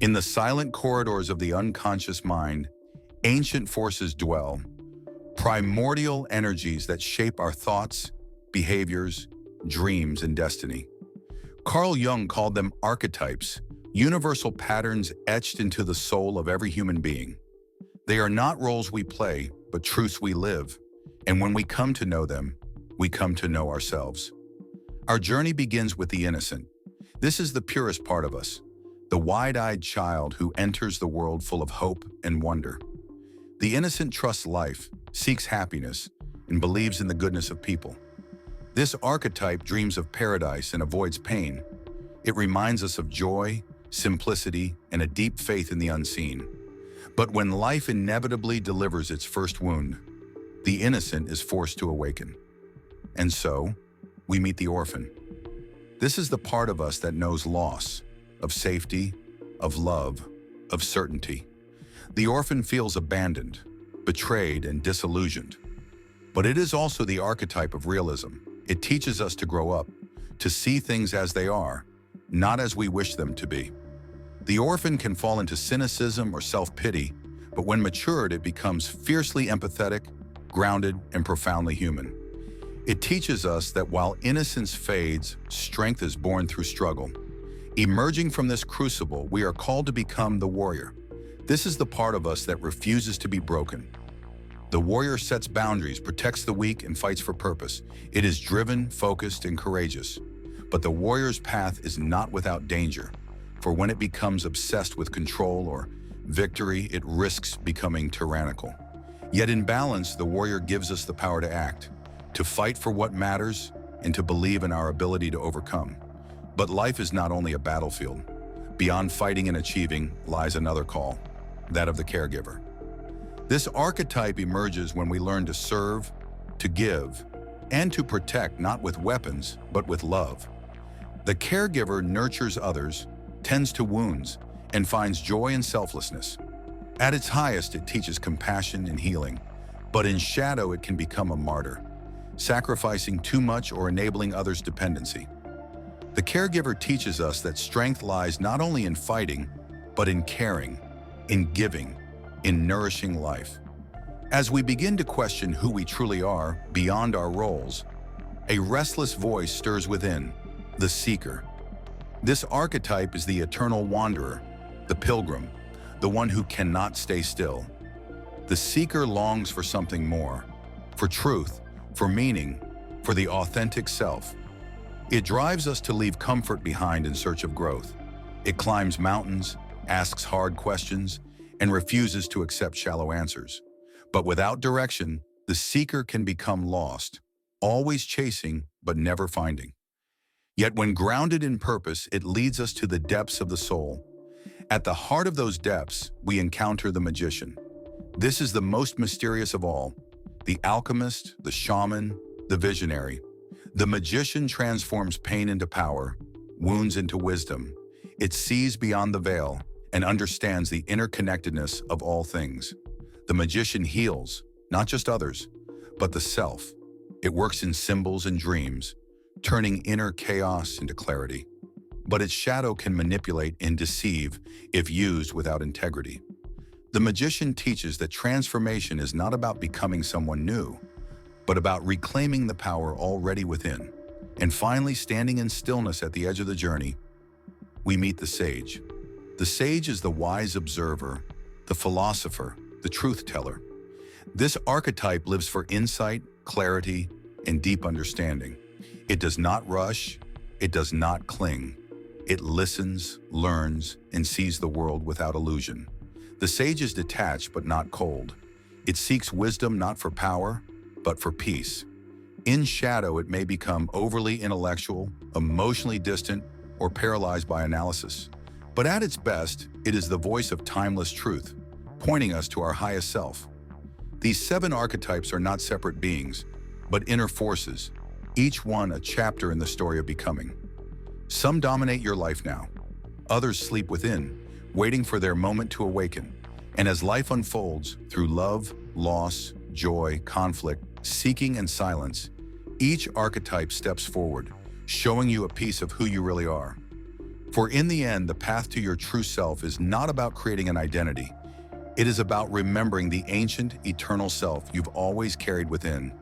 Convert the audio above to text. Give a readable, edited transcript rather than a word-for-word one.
In the silent corridors of the unconscious mind, ancient forces dwell, primordial energies that shape our thoughts, behaviors, dreams, and destiny. Carl Jung called them archetypes, universal patterns etched into the soul of every human being. They are not roles we play, but truths we live, and when we come to know them, we come to know ourselves. Our journey begins with the innocent. This is the purest part of us, the wide-eyed child who enters the world full of hope and wonder. The innocent trusts life, seeks happiness, and believes in the goodness of people. This archetype dreams of paradise and avoids pain. It reminds us of joy, simplicity, and a deep faith in the unseen. But when life inevitably delivers its first wound, the innocent is forced to awaken. And so, we meet the orphan. This is the part of us that knows loss, of safety, of love, of certainty. The orphan feels abandoned, betrayed, and disillusioned. But it is also the archetype of realism. It teaches us to grow up, to see things as they are, not as we wish them to be. The orphan can fall into cynicism or self-pity, but when matured, it becomes fiercely empathetic, grounded, and profoundly human. It teaches us that while innocence fades, strength is born through struggle. Emerging from this crucible, we are called to become the warrior. This is the part of us that refuses to be broken. The warrior sets boundaries, protects the weak, and fights for purpose. It is driven, focused, and courageous. But the warrior's path is not without danger, for when it becomes obsessed with control or victory, it risks becoming tyrannical. Yet in balance, the warrior gives us the power to act, to fight for what matters, and to believe in our ability to overcome. But life is not only a battlefield. Beyond fighting and achieving lies another call, that of the caregiver. This archetype emerges when we learn to serve, to give, and to protect not with weapons, but with love. The caregiver nurtures others, tends to wounds, and finds joy in selflessness. At its highest, it teaches compassion and healing, but in shadow, it can become a martyr, sacrificing too much or enabling others' dependency. The caregiver teaches us that strength lies not only in fighting, but in caring, in giving, in nourishing life. As we begin to question who we truly are beyond our roles, a restless voice stirs within, the seeker. This archetype is the eternal wanderer, the pilgrim, the one who cannot stay still. The seeker longs for something more, for truth, for meaning, for the authentic self. It drives us to leave comfort behind in search of growth. It climbs mountains, asks hard questions, and refuses to accept shallow answers. But without direction, the seeker can become lost, always chasing but never finding. Yet when grounded in purpose, it leads us to the depths of the soul. At the heart of those depths, we encounter the magician. This is the most mysterious of all, the alchemist, the shaman, the visionary. The magician transforms pain into power, wounds into wisdom. It sees beyond the veil and understands the interconnectedness of all things. The magician heals, not just others, but the self. It works in symbols and dreams, turning inner chaos into clarity. But its shadow can manipulate and deceive if used without integrity. The magician teaches that transformation is not about becoming someone new, but about reclaiming the power already within. And finally, standing in stillness at the edge of the journey, we meet the sage. The sage is the wise observer, the philosopher, the truth teller. This archetype lives for insight, clarity, and deep understanding. It does not rush, it does not cling. It listens, learns, and sees the world without illusion. The sage is detached but not cold. It seeks wisdom not for power, but for peace. In shadow, it may become overly intellectual, emotionally distant, or paralyzed by analysis. But at its best, it is the voice of timeless truth, pointing us to our highest self. These 7 archetypes are not separate beings, but inner forces, each one a chapter in the story of becoming. Some dominate your life now. Others sleep within, waiting for their moment to awaken. And as life unfolds through love, loss, joy, conflict, seeking, and silence, each archetype steps forward, showing you a piece of who you really are. For in the end, the path to your true self is not about creating an identity. It is about remembering the ancient, eternal self you've always carried within.